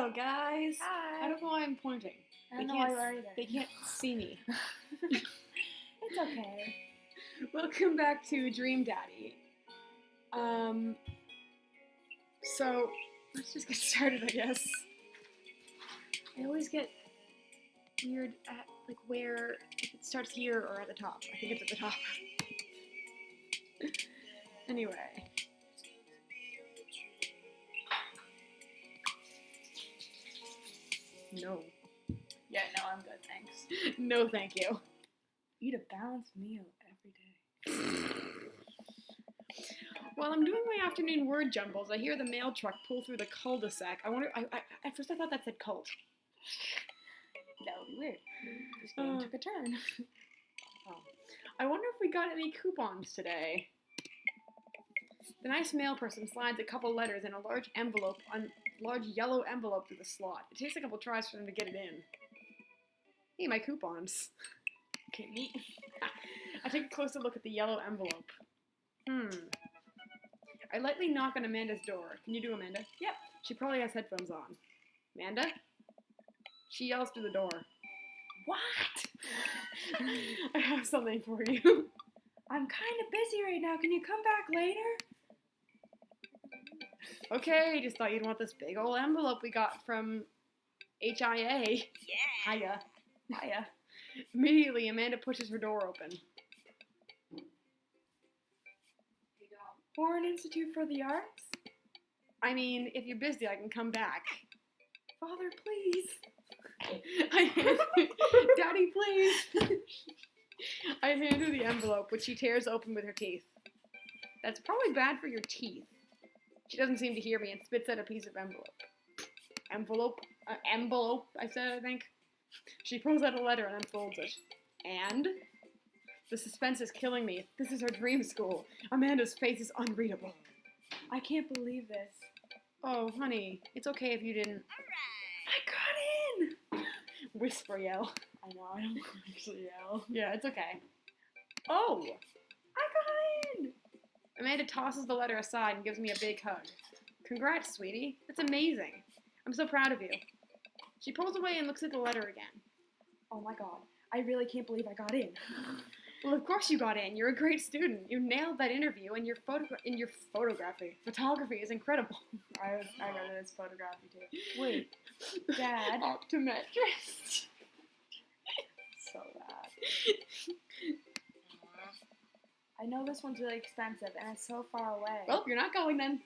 Hello, guys. Hi. I don't know why I'm pointing. I don't know why you are either. They can't see me. It's okay. Welcome back to Dream Daddy. So let's just get started, I guess. I always get weird at like where if it starts here or at the top. I think it's at the top. Anyway. No. Yeah, no, I'm good, thanks. No, thank you. Eat a balanced meal every day. While I'm doing my afternoon word jumbles, I hear the mail truck pull through the cul-de-sac. At first I thought that said cult. That would be weird. This game took a turn. Oh. I wonder if we got any coupons today. The nice mail person slides a couple letters in a large yellow envelope through the slot. It takes a couple tries for them to get it in. Hey, my coupons. Okay, neat. I take a closer look at the yellow envelope. I lightly knock on Amanda's door. Can you do Amanda? Yep. She probably has headphones on. Amanda? She yells through the door. What? I have something for you. I'm kind of busy right now. Can you come back later? Okay, just thought you'd want this big old envelope we got from HIA. Yeah. Hiya. Hiya. Immediately, Amanda pushes her door open. Foreign Institute for the Arts? I mean, if you're busy, I can come back. Father, please. Daddy, please. I hand her the envelope, which she tears open with her teeth. That's probably bad for your teeth. She doesn't seem to hear me and spits out a piece of envelope. Envelope, I said, I think. She pulls out a letter and unfolds it. And? The suspense is killing me. This is her dream school. Amanda's face is unreadable. I can't believe this. Oh, honey, it's okay if you didn't. I got in! Whisper yell. I know, I don't actually yell. Yeah, it's okay. Oh! I got in! Amanda tosses the letter aside and gives me a big hug. Congrats, sweetie. That's amazing. I'm so proud of you. She pulls away and looks at the letter again. Oh my god, I really can't believe I got in. Well, of course you got in. You're a great student. You nailed that interview, and your photography is incredible. I got it as photography too. Wait, Dad. Optometrist. So bad. I know this one's really expensive, and it's so far away. Well, you're not going then.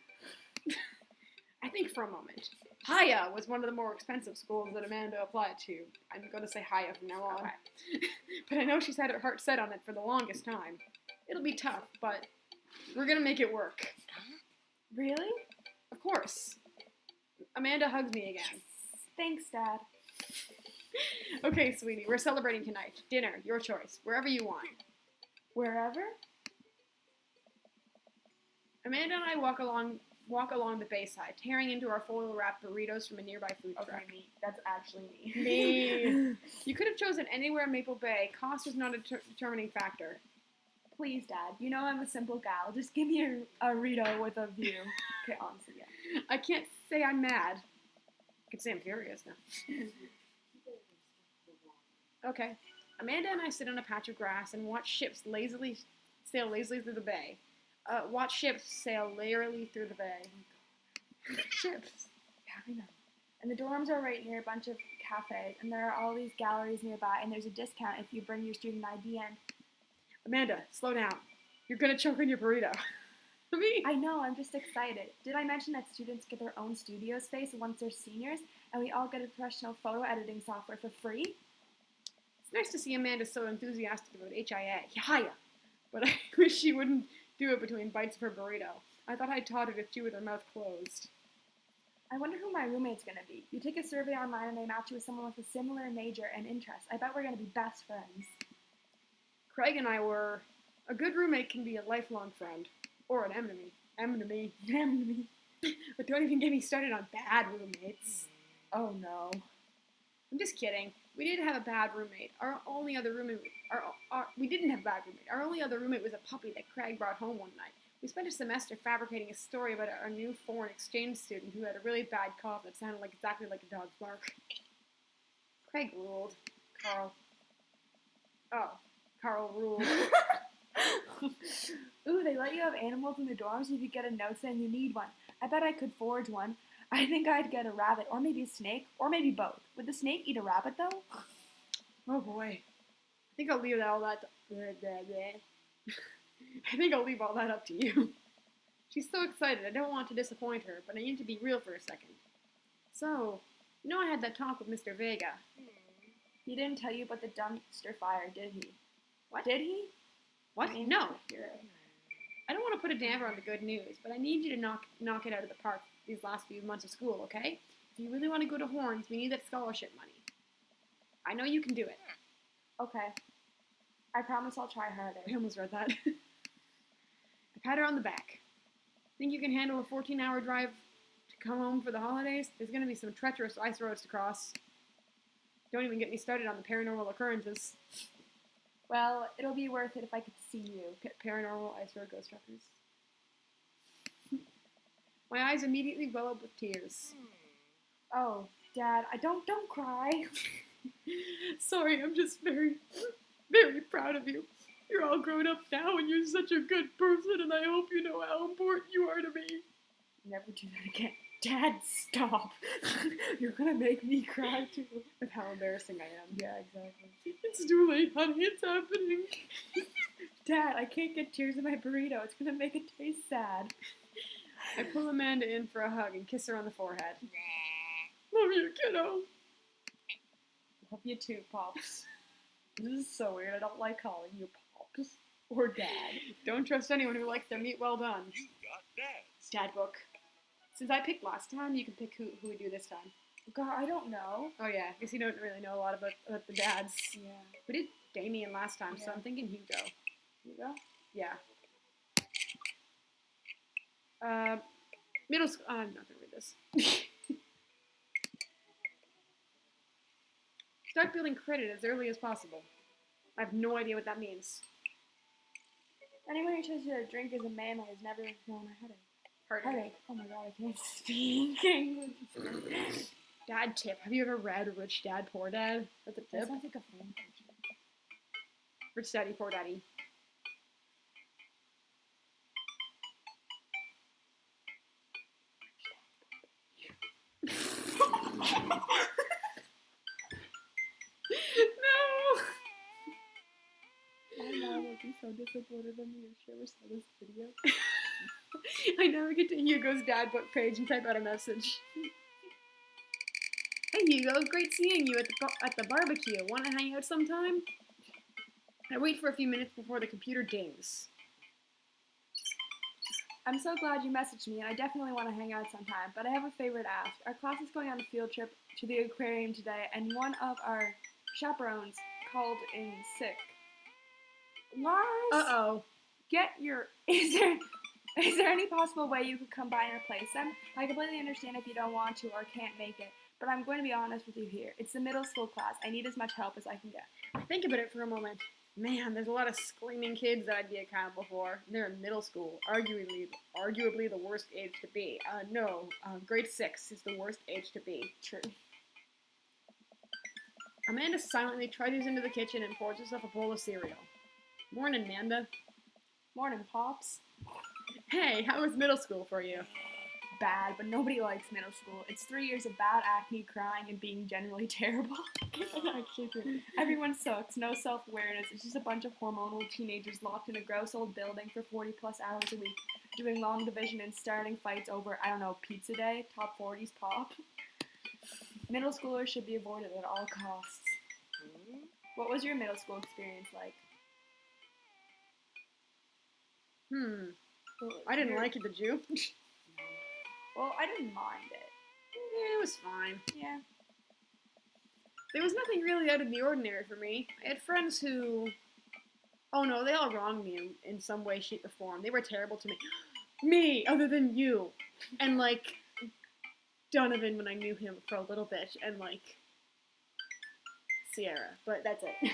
I think for a moment. Hiya was one of the more expensive schools that Amanda applied to. I'm going to say Hiya from now on. Okay. But I know she's had her heart set on it for the longest time. It'll be tough, but we're going to make it work. Really? Of course. Amanda hugs me again. Thanks, Dad. Okay, sweetie, we're celebrating tonight. Dinner, your choice, wherever you want. Wherever? Amanda and I walk along the bayside, tearing into our foil-wrapped burritos from a nearby food truck. Okay, me. That's actually me. Me. You could have chosen anywhere in Maple Bay. Cost was not a determining factor. Please, Dad. You know I'm a simple gal. Just give me a Rito with a view. Okay, honestly, yeah. I can't say I'm mad. I can say I'm furious now. Okay. Amanda and I sit on a patch of grass and watch ships sail lazily through the bay. Watch ships sail laterally through the bay. Ships. Yeah, I know. And the dorms are right near a bunch of cafes, and there are all these galleries nearby, and there's a discount if you bring your student ID in. Amanda, slow down. You're gonna choke on your burrito. Me? I know, I'm just excited. Did I mention that students get their own studio space once they're seniors, and we all get a professional photo editing software for free? It's nice to see Amanda so enthusiastic about HIA. Hiya! But I wish she wouldn't do it between bites of her burrito. I thought I taught her to chew with her mouth closed. I wonder who my roommate's gonna be. You take a survey online and they match you with someone with a similar major and interest. I bet we're gonna be best friends. Craig and I were... A good roommate can be a lifelong friend. Or an enemy. Enemy. But don't even get me started on bad roommates. Oh no. I'm just kidding. We didn't have a bad roommate. Our only other roommate... we didn't have a bad roommate. Our only other roommate was a puppy that Craig brought home one night. We spent a semester fabricating a story about our new foreign exchange student who had a really bad cough that sounded exactly like a dog's bark. Craig ruled. Carl. Oh, Carl ruled. Ooh, they let you have animals in the dorms if you get a note saying you need one. I bet I could forge one. I think I'd get a rabbit, or maybe a snake, or maybe both. Would the snake eat a rabbit, though? Oh boy. I think I'll leave all that. I think I'll leave all that up to you. She's so excited. I don't want to disappoint her, but I need to be real for a second. So, I had that talk with Mr. Vega. He didn't tell you about the dumpster fire, did he? What? Did he? What? I mean, No. I don't want to put a damper on the good news, but I need you to knock it out of the park these last few months of school, okay? If you really want to go to Horns, we need that scholarship money. I know you can do it. Okay. I promise I'll try harder. I almost read that. I pat her on the back. Think you can handle a 14-hour drive to come home for the holidays? There's going to be some treacherous ice roads to cross. Don't even get me started on the paranormal occurrences. Well, it'll be worth it if I could see you. Paranormal ice road ghost truckers. My eyes immediately well up with tears. Oh, Dad, don't cry. Sorry, I'm just very, very proud of you. You're all grown up now and you're such a good person and I hope you know how important you are to me. Never do that again. Dad, stop. You're gonna make me cry too. With how embarrassing I am. Yeah, exactly. It's too late, honey. It's happening. Dad, I can't get tears in my burrito. It's gonna make it taste sad. I pull Amanda in for a hug and kiss her on the forehead. Love you, kiddo. Love you too, Pops. This is so weird. I don't like calling you Pops or Dad. Don't trust anyone who likes their meat well done. You got dads. Dad book. Since I picked last time, you can pick who we do this time. God, I don't know. Oh yeah, I guess you don't really know a lot about the dads. Yeah. We did Damien last time, so Yeah. I'm thinking Hugo. Hugo? Yeah. Middle school. I'm not gonna read this. Start building credit as early as possible. I have no idea what that means. Anyone who tells you that a drink is a man has never known a headache. Heartache. Oh my god, I can't speak English. Dad tip. Have you ever read Rich Dad Poor Dad? That's a That tip. sounds like a fan picture. Rich Daddy Poor Daddy. No. My mom would be so disappointed in me if she ever saw this video. I never get to Hugo's dad book page and type out a message. Hey Hugo, great seeing you at the barbecue. Want to hang out sometime? I wait for a few minutes before the computer dings. I'm so glad you messaged me, and I definitely want to hang out sometime, but I have a favor to ask. Our class is going on a field trip to the aquarium today, and one of our chaperones called in sick. Lars, Uh-oh. Is there any possible way you could come by and replace them? I completely understand if you don't want to or can't make it, but I'm going to be honest with you here. It's the middle school class. I need as much help as I can get. Think about it for a moment. Man, there's a lot of screaming kids that I'd be accountable for. They're in middle school, arguably the worst age to be. Grade 6 is the worst age to be. True. Amanda silently trudges into the kitchen and pours herself a bowl of cereal. Morning, Amanda. Morning, Pops. Hey, how was middle school for you? Bad, but nobody likes middle school. It's 3 years of bad acne, crying, and being generally terrible. Actually true. Everyone sucks, no self-awareness. It's just a bunch of hormonal teenagers locked in a gross old building for 40 plus hours a week, doing long division and starting fights over, I don't know, pizza day, top 40s pop. Middle schoolers should be avoided at all costs. What was your middle school experience like? I didn't like it, did you? Well, I didn't mind it. It was fine. Yeah. There was nothing really out of the ordinary for me. I had friends who... Oh no, they all wronged me in some way, shape, or form. They were terrible to me. Me, other than you. And, Donovan when I knew him for a little bit. And, Sierra. But that's it.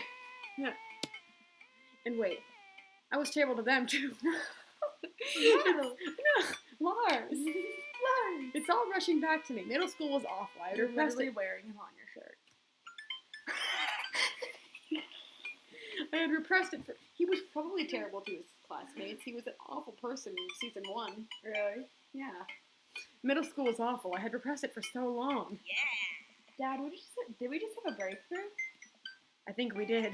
Yeah. And wait. I was terrible to them, too. No, Lars. It's all rushing back to me. Middle school was awful. I had You're repressed literally it. wearing him on your shirt. I had repressed it for. He was probably terrible to his classmates. He was an awful person in season 1. Really? Yeah. Middle school was awful. I had repressed it for so long. Dad, did we just have a breakthrough? I think we did.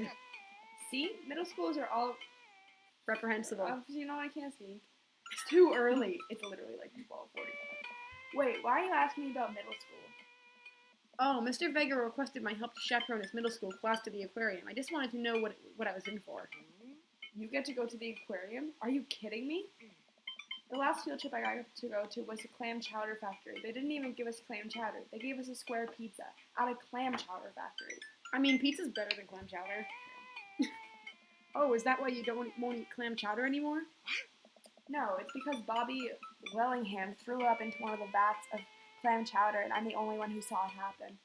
See? Middle schools are all... Reprehensible. You know, I can't speak. It's too early. It's literally like 12:45. Wait, why are you asking me about middle school? Oh, Mr. Vega requested my help to chaperone his middle school class to the aquarium. I just wanted to know what I was in for. You get to go to the aquarium? Are you kidding me? The last field trip I got to go to was the clam chowder factory. They didn't even give us clam chowder. They gave us a square pizza at a clam chowder factory. I mean, pizza's better than clam chowder. Oh, is that why you won't eat clam chowder anymore? No, it's because Bobby Wellingham threw up into one of the vats of clam chowder, and I'm the only one who saw it happen.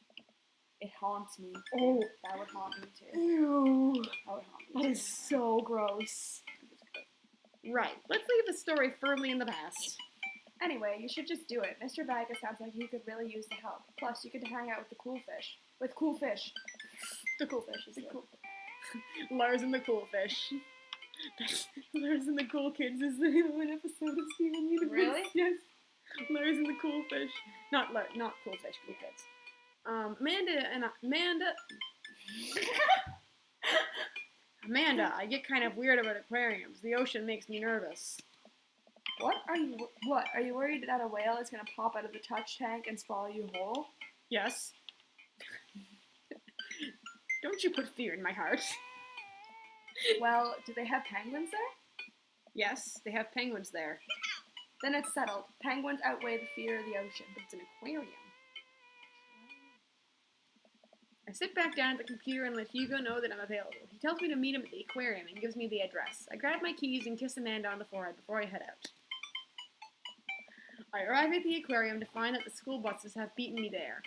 It haunts me. Oh. That would haunt me too. Ew. That would haunt me That too. is so gross. Right. Let's leave the story firmly in the past. Anyway, you should just do it. Mr. Vega sounds like he could really use the help. Plus, you get to hang out with the cool fish. With cool fish. The cool fish is The good. cool Lars and the Cool Fish. Lars and the Cool Kids is the name of an episode of Steven Universe. Really? Yes. Lars and the Cool Fish. Not Cool Fish, Cool Kids. Amanda, I get kind of weird about aquariums. The ocean makes me nervous. What? Are you worried that a whale is gonna pop out of the touch tank and swallow you whole? Yes. Don't you put fear in my heart. Well, do they have penguins there? Yes, they have penguins there. Then it's settled. Penguins outweigh the fear of the ocean. But it's an aquarium. I sit back down at the computer and let Hugo know that I'm available. He tells me to meet him at the aquarium and gives me the address. I grab my keys and kiss Amanda on the forehead before I head out. I arrive at the aquarium to find that the school buses have beaten me there.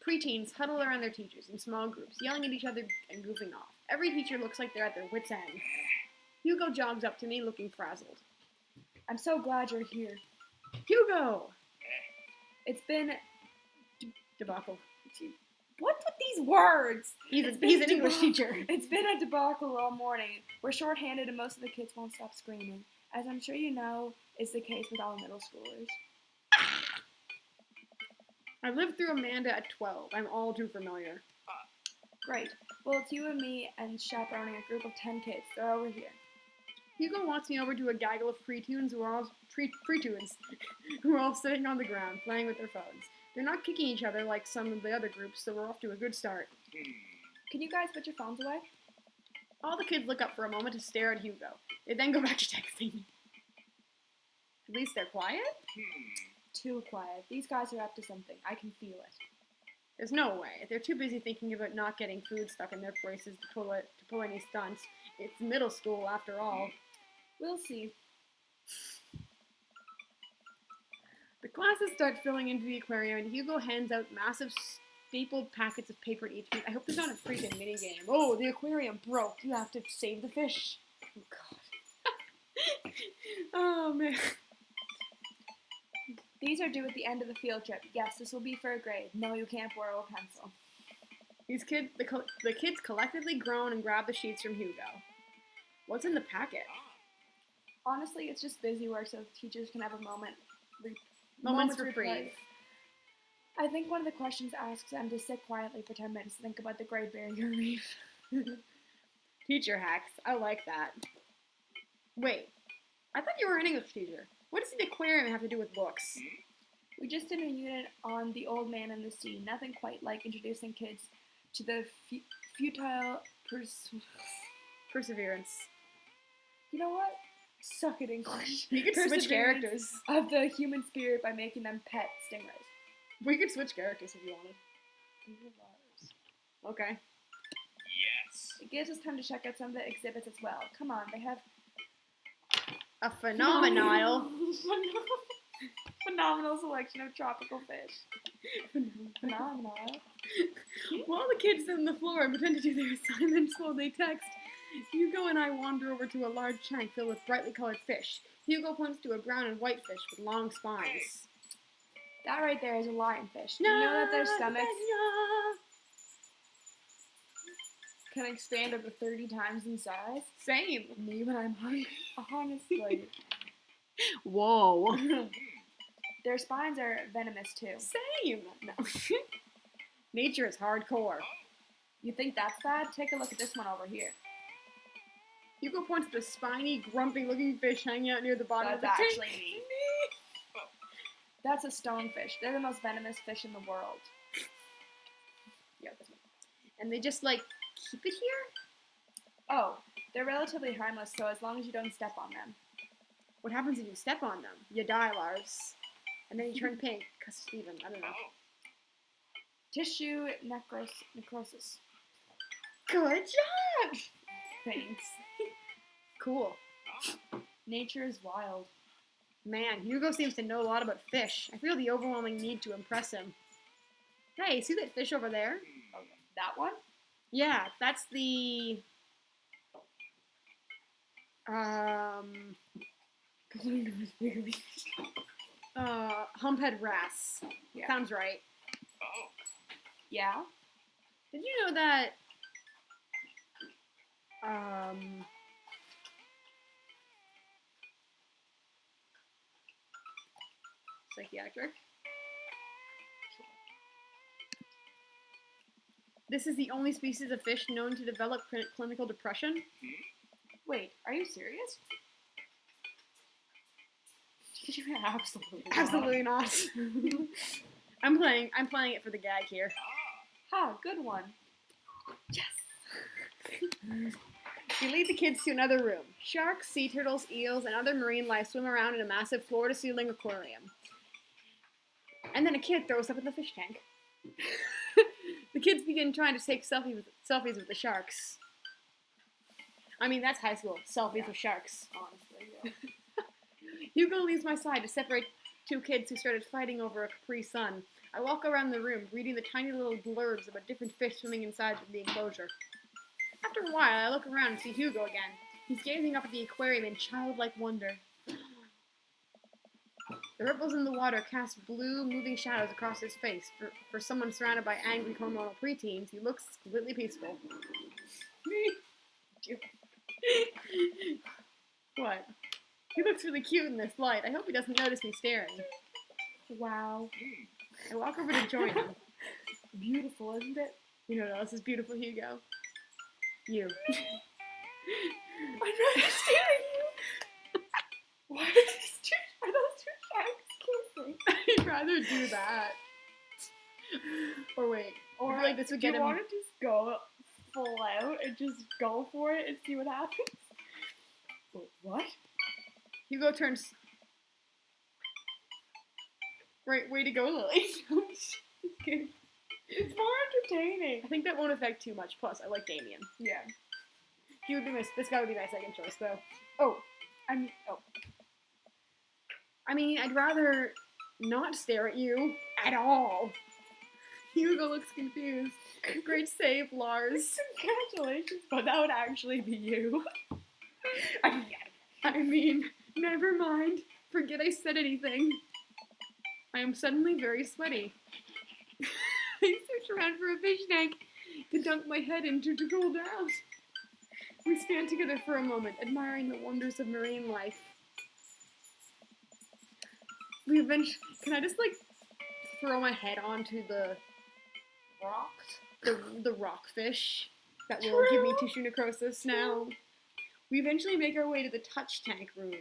Preteens huddle around their teachers in small groups, yelling at each other and goofing off. Every teacher looks like they're at their wits' end. Hugo jogs up to me, looking frazzled. I'm so glad you're here. Hugo! It's been... Debacle. What's with these words? He's It's an been English debacle. teacher. It's been a debacle all morning. We're shorthanded and most of the kids won't stop screaming. As I'm sure you know, is the case with all middle schoolers. I lived through Amanda at 12. I'm all too familiar. Great. Well, it's you and me and chaperoning a group of 10 kids. They're over here. Hugo wants me over to a gaggle of preteens who are all preteens who are all sitting on the ground playing with their phones. They're not kicking each other like some of the other groups, so we're off to a good start. Can you guys put your phones away? All the kids look up for a moment to stare at Hugo. They then go back to texting. At least they're quiet? Too quiet. These guys are up to something. I can feel it. There's no way. They're too busy thinking about not getting food stuck in their braces to pull any stunts. It's middle school after all. We'll see. The classes start filling into the aquarium, and Hugo hands out massive stapled packets of paper to each. I hope there's not a freaking minigame. Oh, the aquarium broke. You have to save the fish. Oh, God. Oh, man. These are due at the end of the field trip. Yes, this will be for a grade. No, you can't borrow a pencil. These kids, the kids collectively groan and grab the sheets from Hugo. What's in the packet? Honestly, it's just busy work so teachers can have a Moments reprieve. reprieve. I think one of the questions asks them to sit quietly for 10 minutes to think about the Great Barrier Reef. Teacher hacks. I like that. Wait, I thought you were an English teacher. What does the aquarium have to do with books? We just did a unit on The Old Man and the Sea. Nothing quite like introducing kids to the futile Perseverance. You know what? Suck at English. You could switch Perseverance characters. of the human spirit by making them pet stingrays. We could switch characters if you wanted. Okay. It gives us time to check out some of the exhibits as well. Come on, they have A phenomenal. phenomenal selection of tropical fish. Phenomenal. While the kids sit on the floor and pretend to do their assignments while they text, Hugo and I wander over to a large tank filled with brightly colored fish. Hugo points to a brown and white fish with long spines. That right there is a lionfish. Do you know that their stomachs can expand up to 30 times in size? Same. Me when I'm hungry. Honestly. Whoa. Their spines are venomous too. Same. No. Nature is hardcore. You think that's bad? Take a look at this one over here. Hugo points to the spiny, grumpy-looking fish hanging out near the bottom of the That's tank. actually me. That's a stonefish. They're the most venomous fish in the world. Yeah, this one. And they just, like, keep it here? Oh, they're relatively harmless, so as long as you don't step on them. What happens if you step on them? You die, Lars. And then you turn pink, because Steven, I don't know. Tissue necrosis. Good job! Thanks. Cool. Nature is wild. Man, Hugo seems to know a lot about fish. I feel the overwhelming need to impress him. Hey, see that fish over there? Okay. That one? Yeah, that's the... humphead wrasse. Yeah. Sounds right. Yeah? Did you know that, psychiatric? This is the only species of fish known to develop clinical depression. Wait, are you serious? Absolutely. Absolutely not. I'm playing it for the gag here. Ha, good one. Yes. You lead the kids to another room. Sharks, sea turtles, eels, and other marine life swim around in a massive floor-to-ceiling aquarium. And then a kid throws up in the fish tank. The kids begin trying to take selfies with the sharks. I mean, that's high school. Selfies with sharks. Honestly, yeah. Hugo leaves my side to separate two kids who started fighting over a Capri Sun. I walk around the room, reading the tiny little blurbs about different fish swimming inside the enclosure. After a while, I look around and see Hugo again. He's gazing up at the aquarium in childlike wonder. The ripples in the water cast blue, moving shadows across his face. For someone surrounded by angry hormonal preteens, he looks completely peaceful. What? He looks really cute in this light. I hope he doesn't notice me staring. Wow. I walk over to join him. Beautiful, isn't it? You know what else is beautiful, Hugo? You. I'd rather stare at you. Why are those two sharks kissing? I'd rather do that. Or wait. I feel like this would get you him. want to just go full out and just go for it and see what happens? What? Hugo turns. Right, way to go, Lily. It's more entertaining. I think that won't affect too much. Plus, I like Damien. Yeah. He would be this guy would be my second choice, though. I mean, I'd rather not stare at you at all. Hugo looks confused. Great save, Lars. Congratulations, but that would actually be you. I mean, never mind. Forget I said anything. I am suddenly very sweaty. I search around for a fish tank to dunk my head into to cool down. We stand together for a moment, admiring the wonders of marine life. Can I just, like, throw my head onto the Rocks? the rockfish that will give me tissue necrosis now? We eventually make our way to the touch tank room.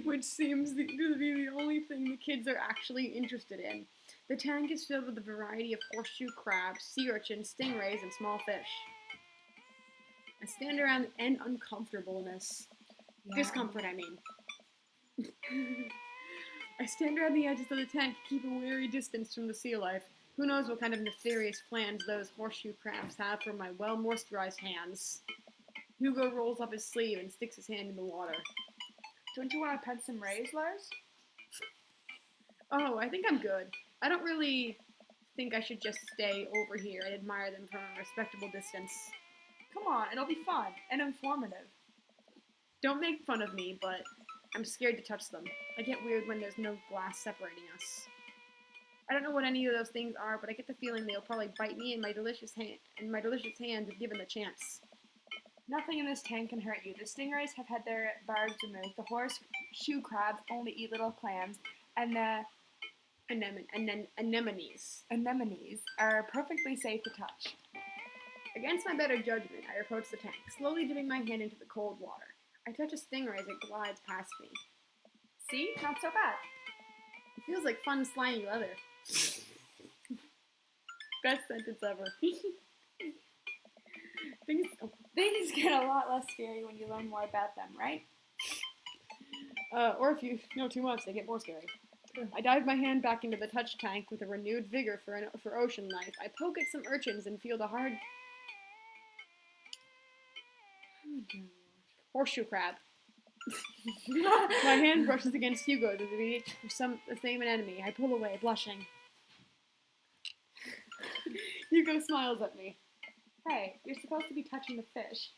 Which seems to be the only thing the kids are actually interested in. The tank is filled with a variety of horseshoe crabs, sea urchins, stingrays, and small fish. I stand around and uncomfortableness. Yeah. Discomfort, I mean. I stand around the edges of the tank to keep a wary distance from the sea life. Who knows what kind of nefarious plans those horseshoe crabs have for my well-moisturized hands. Hugo rolls up his sleeve and sticks his hand in the water. Don't you want to pet some rays, Lars? Oh, I think I'm good. I don't really think I should just stay over here and admire them from a respectable distance. Come on, it'll be fun and informative. Don't make fun of me, but I'm scared to touch them. I get weird when there's no glass separating us. I don't know what any of those things are, but I get the feeling they'll probably bite me in my delicious hands if given the chance. Nothing in this tank can hurt you. The stingrays have had their barbs removed. The horseshoe crabs only eat little clams, and the Anemones. anemones are perfectly safe to touch. Against my better judgment, I approach the tank, slowly dipping my hand into the cold water. I touch a stingray as it glides past me. See? Not so bad. It feels like fun slimy leather. Best sentence ever. Things get a lot less scary when you learn more about them, right? Or if you know too much, they get more scary. I dive my hand back into the touch tank with a renewed vigor for ocean life. I poke at some urchins and feel the hard horseshoe crab. My hand brushes against Hugo's as we reach for the same enemy. I pull away, blushing. Hugo smiles at me. Hey, you're supposed to be touching the fish.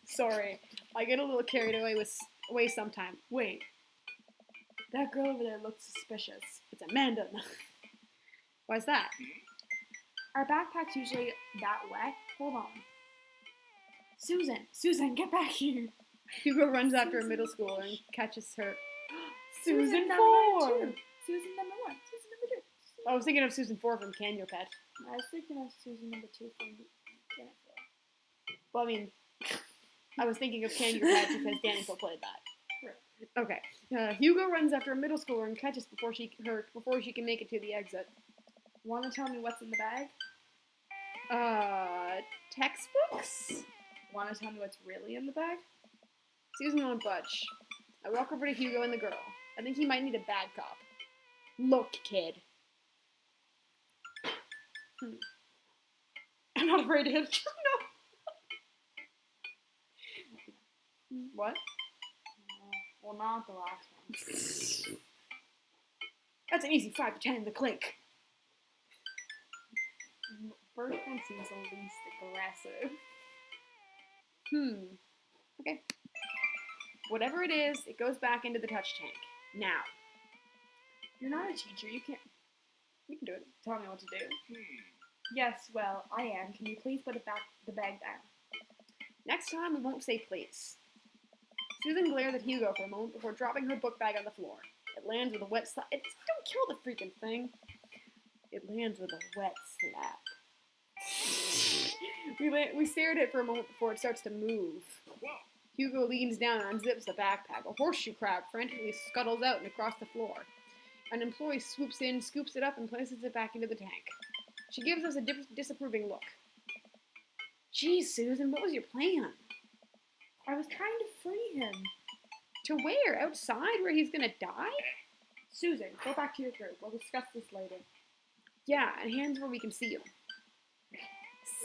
Sorry, I get a little carried away sometime. Wait. That girl over there looks suspicious. It's Amanda. Why's that? Our backpack's usually that wet. Hold on. Susan, get back here. Hugo runs after a middle schooler and catches her. Susan number 4. 2. Susan number 1. Susan number 2. I was thinking of Susan 4 from Can Your Pet. I was thinking of Susan number 2 from Janet. Well, I mean, I was thinking of Can Your Pet because Daniel played that. Okay. Hugo runs after a middle schooler and catches before she can make it to the exit. Want to tell me what's in the bag? Textbooks? Want to tell me what's really in the bag? Susan won't budge. I walk over to Hugo and the girl. I think he might need a bad cop. Look, kid. I'm not afraid to hit you. No. What? Well, not the last one. That's an easy 5 to 10 in the clink. First one seems the least aggressive. Okay. Whatever it is, it goes back into the touch tank. Now. You're not a teacher. You can do it. Tell me what to do. Yes, well, I am. Can you please put the bag down? Next time, we won't say please. Susan glares at Hugo for a moment before dropping her book bag on the floor. It lands with a wet slap. Don't kill the freaking thing. It lands with a wet slap. We stare at it for a moment before it starts to move. Hugo leans down and unzips the backpack. A horseshoe crab frantically scuttles out and across the floor. An employee swoops in, scoops it up, and places it back into the tank. She gives us a disapproving look. Geez, Susan, what was your plan? I was trying to free him. To where? Outside where he's gonna die? Susan, go back to your group. We'll discuss this later. Yeah, and hands where we can see him.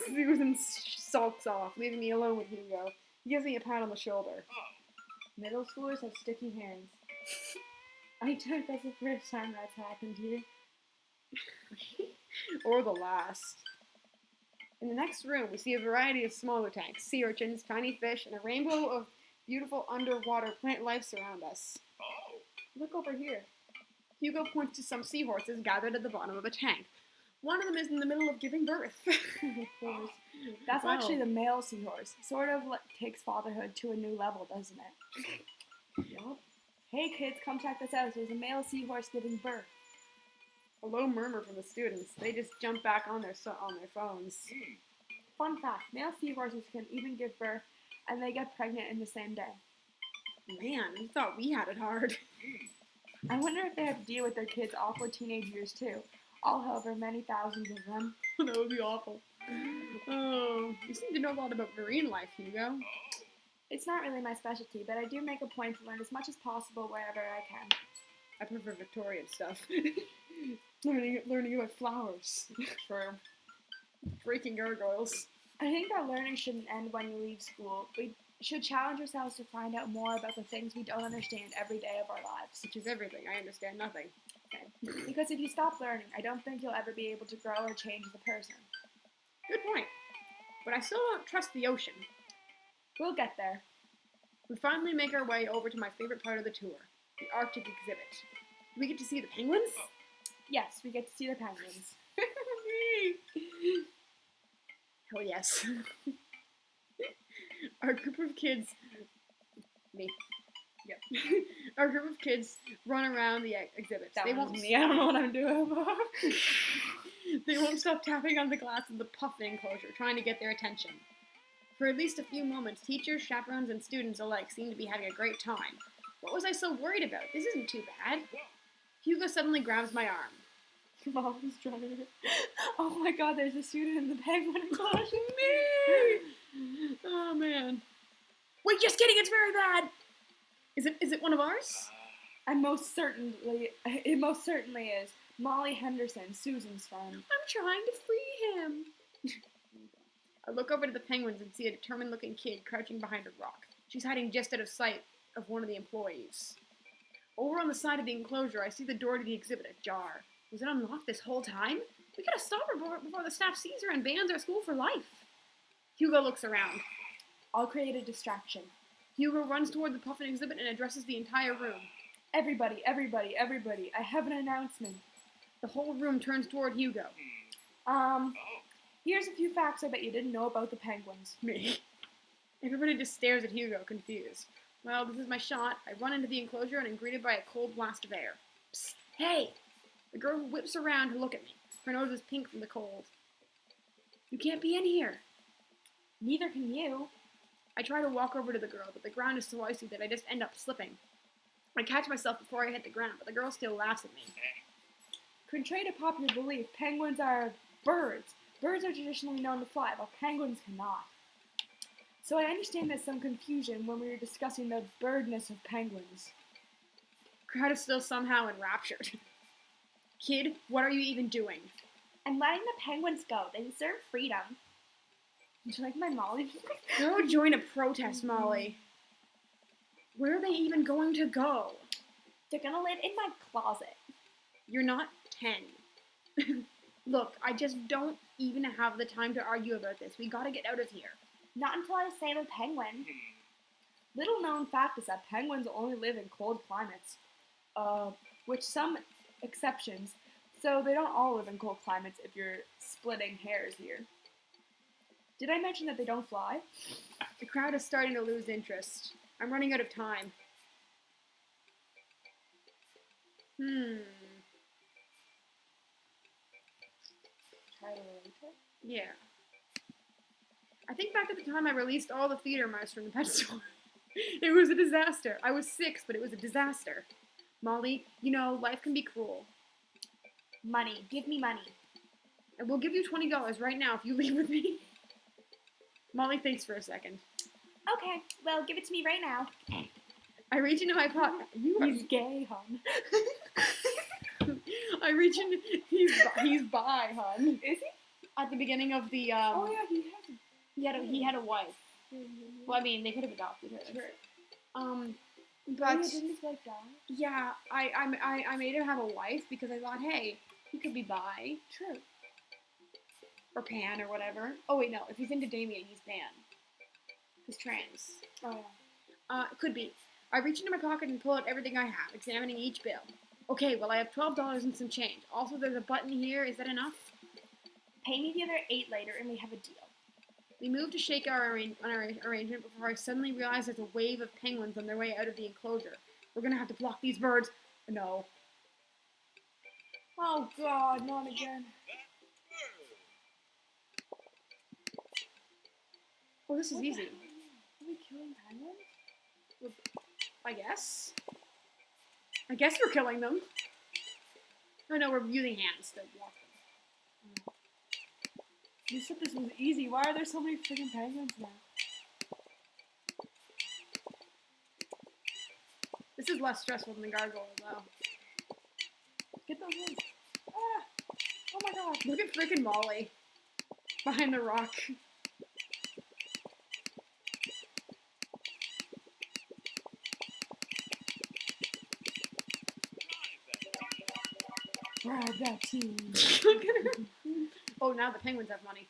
Susan sulks off, leaving me alone with Hugo. He gives me a pat on the shoulder. Middle schoolers have sticky hands. I doubt that's the first time that's happened here. Or the last. In the next room, we see a variety of smaller tanks, sea urchins, tiny fish, and a rainbow of beautiful underwater plant life surround us. Look over here. Hugo points to some seahorses gathered at the bottom of a tank. One of them is in the middle of giving birth. That's Wow. actually the male seahorse. Sort of takes fatherhood to a new level, doesn't it? Yup. Hey kids, come check this out. There's a male seahorse giving birth. A low murmur from the students. They just jump back on their phones. Fun fact, male seahorses can even give birth and they get pregnant in the same day. Man, we thought we had it hard. I wonder if they have to deal with their kids' awkward teenage years too. All however many thousands of them. That would be awful. Oh, you seem to know a lot about marine life, Hugo. It's not really my specialty, but I do make a point to learn as much as possible wherever I can. I prefer Victorian stuff. learning about flowers. True. Freaking gargoyles. I think that learning shouldn't end when you leave school. We should challenge ourselves to find out more about the things we don't understand every day of our lives. Which is everything. I understand nothing. Okay. Because if you stop learning, I don't think you'll ever be able to grow or change as a person. Good point. but I still don't trust the ocean. We'll get there. We finally make our way over to my favorite part of the tour, the Arctic exhibit. Do we get to see the penguins? Yes, we get to see the penguins. Hell yes. Our group of kids... Me. Yep. Our group of kids run around the exhibit. That They was won't me. I don't know what I'm doing. They won't stop tapping on the glass of the puffin enclosure, trying to get their attention. For at least a few moments, teachers, chaperones, and students alike seemed to be having a great time. What was I so worried about? This isn't too bad. Hugo suddenly grabs my arm. Mom's trying to... Oh my god, there's a student in the penguin enclosure. Me! Oh man. Wait, just kidding, it's very bad! Is it one of ours? It most certainly is. Molly Henderson, Susan's friend. I'm trying to free him. I look over to the penguins and see a determined-looking kid crouching behind a rock. She's hiding just out of sight of one of the employees. Over on the side of the enclosure, I see the door to the exhibit ajar. Was it unlocked this whole time? We gotta stop her before the staff sees her and bans our school for life. Hugo looks around. I'll create a distraction. Hugo runs toward the puffin exhibit and addresses the entire room. Everybody, everybody, everybody, I have an announcement. The whole room turns toward Hugo. Here's a few facts I bet you didn't know about the penguins. Me. Everybody just stares at Hugo, confused. Well, this is my shot. I run into the enclosure and am greeted by a cold blast of air. Psst, hey! The girl whips around to look at me. Her nose is pink from the cold. You can't be in here. Neither can you. I try to walk over to the girl, but the ground is so icy that I just end up slipping. I catch myself before I hit the ground, but the girl still laughs at me. Contrary to popular belief, penguins are birds. Birds are traditionally known to fly, but penguins cannot. So I understand there's some confusion when we were discussing the birdness of penguins. Crowd is still somehow enraptured. Kid, what are you even doing? I'm letting the penguins go. They deserve freedom. Would you like my Molly? Go join a protest, Molly. Where are they even going to go? They're gonna live in my closet. You're not 10. Look, I just don't even have the time to argue about this. We gotta get out of here. Not until I save a penguin. Little known fact is that penguins only live in cold climates. With some exceptions. So they don't all live in cold climates if you're splitting hairs here. Did I mention that they don't fly? The crowd is starting to lose interest. I'm running out of time. Try to relate it? Yeah. I think back at the time I released all the theater mice from the pet store. It was a disaster. I was 6, but it was a disaster. Molly, you know, life can be cruel. Money. Give me money. I will give you $20 right now if you leave with me. Molly thinks for a second. Okay, well, give it to me right now. I reach into my pocket. He's gay, hun. I reach into. He's bi, hun. Is he? At the beginning of the Oh yeah, he has. he had a wife. Well, I mean, they could have adopted her. Sure. But Oh, yeah, didn't his wife die? yeah, I made him have a wife because I thought, hey, he could be bi. True. Or pan or whatever. Oh wait, no. If he's into Damien, he's pan. He's trans. Oh yeah. It could be. I reach into my pocket and pull out everything I have, examining each bill. Okay, well I have $12 and some change. Also, there's a button here. Is that enough? Pay me the other 8 later, and we have a deal. We move to shake our arrangement before I suddenly realize there's a wave of penguins on their way out of the enclosure. We're gonna have to block these birds. No. Oh God, not again. Oh, this is What the easy. hell? Are we killing penguins? I guess. I guess we're killing them. Oh no, we're using hands to block them. You said this was easy. Why are there so many freaking penguins now? This is less stressful than the gargoyle, though. Get those ones. Ah! Oh my God! Look at frickin' Molly. Behind the rock. Grab that team. Oh, now the penguins have money.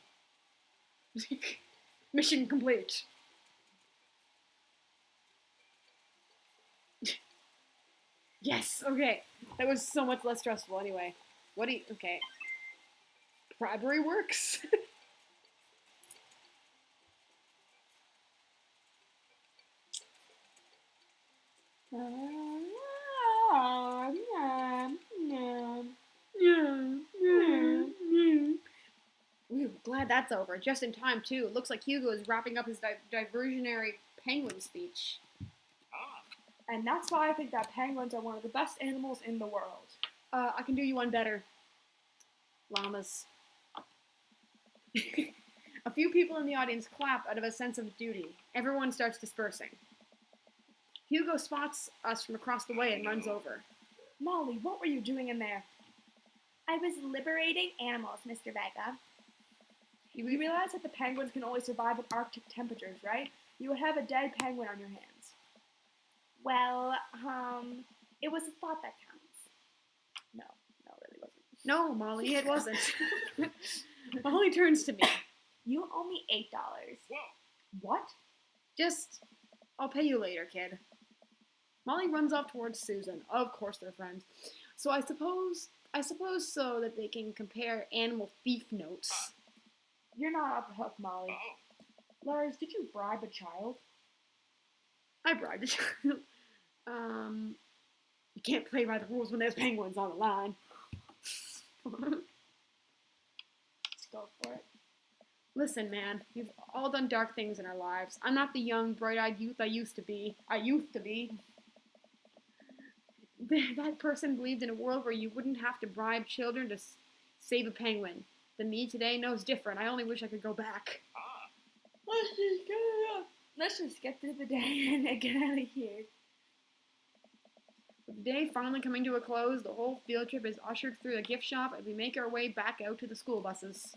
Mission complete. Yes, okay. That was so much less stressful anyway. Okay. Bribery works. Ooh, glad that's over. Just in time, too. Looks like Hugo is wrapping up his diversionary penguin speech. And that's why I think that penguins are one of the best animals in the world. I can do you one better. Llamas. A few people in the audience clap out of a sense of duty. Everyone starts dispersing. Hugo spots us from across the way and runs over. Molly, what were you doing in there? I was liberating animals, Mr. Vega. You realize that the penguins can only survive at Arctic temperatures, right? You would have a dead penguin on your hands. Well, it was a thought that counts. No, it really wasn't. No, Molly, it wasn't. Molly turns to me. You owe me $8. Whoa. What? I'll pay you later, kid. Molly runs off towards Susan. Of course they're friends. So I suppose so that they can compare animal thief notes. You're not off the hook, Molly. Oh. Lars, did you bribe a child? I bribed a child. You can't play by the rules when there's penguins on the line. Let's go for it. Listen, man, we've all done dark things in our lives. I'm not the young, bright-eyed youth I used to be. That person believed in a world where you wouldn't have to bribe children to save a penguin. The me today knows different. I only wish I could go back. Let's just get through the day and get out of here. With the day finally coming to a close, the whole field trip is ushered through the gift shop and we make our way back out to the school buses.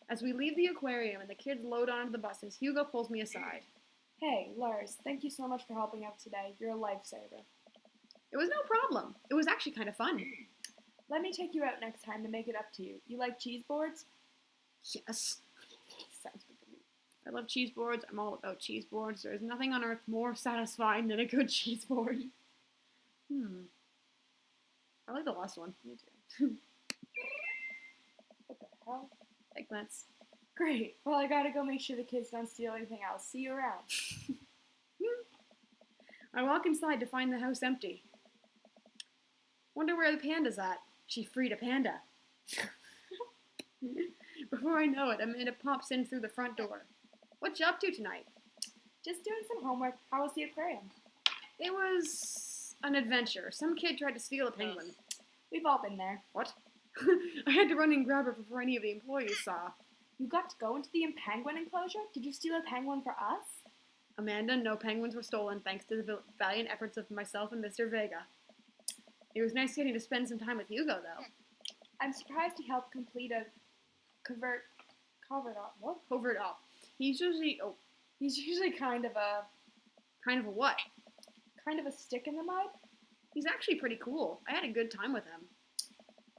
As we leave the aquarium and the kids load onto the buses, Hugo pulls me aside. Hey, Lars, thank you so much for helping out today. You're a lifesaver. It was no problem. It was actually kind of fun. Let me take you out next time to make it up to you. You like cheese boards? Yes. Sounds good to me. I love cheese boards. I'm all about cheese boards. There is nothing on earth more satisfying than a good cheese board. I like the last one. Me too. What the hell? Eggplants. Great. Well, I gotta go make sure the kids don't steal anything else. See you around. I walk inside to find the house empty. Wonder where the panda's at. She freed a panda. Before I know it, Amanda pops in through the front door. What you up to tonight? Just doing some homework. How was the aquarium? It was an adventure. Some kid tried to steal a penguin. We've all been there. What? I had to run and grab her before any of the employees saw. You got to go into the penguin enclosure? Did you steal a penguin for us? Amanda, no penguins were stolen thanks to the valiant efforts of myself and Mr. Vega. It was nice getting to spend some time with Hugo, though. I'm surprised he helped complete a covert op. What? Covert op. He's usually kind of a what? Kind of a stick in the mud. He's actually pretty cool. I had a good time with him.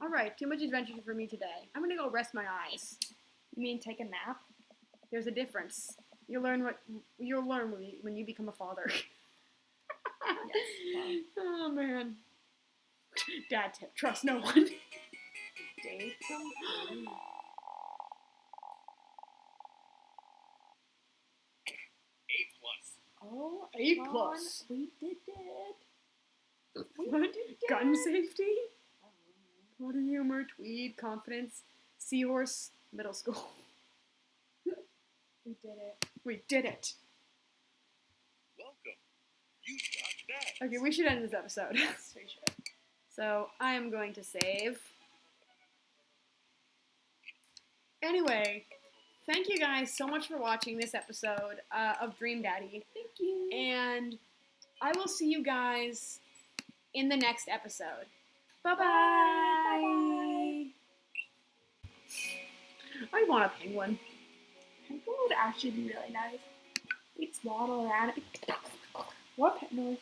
Alright, too much adventure for me today. I'm gonna go rest my eyes. You mean take a nap? There's a difference. You'll learn when you become a father. Yes. Oh man. Dad tip, trust no one. Date some food. A+. Oh, A+. John, we did it. What? Gun safety? Water humor, tweed, confidence, seahorse, middle school. We did it. We did it. Welcome. You got that. Okay, we should end this episode. Yes, we should. So I am going to save. Anyway, thank you guys so much for watching this episode of Dream Daddy. Thank you. And I will see you guys in the next episode. Bye-bye. Bye. I want a penguin. Penguin would actually be really nice. We'd swaddle around it. What pet noise?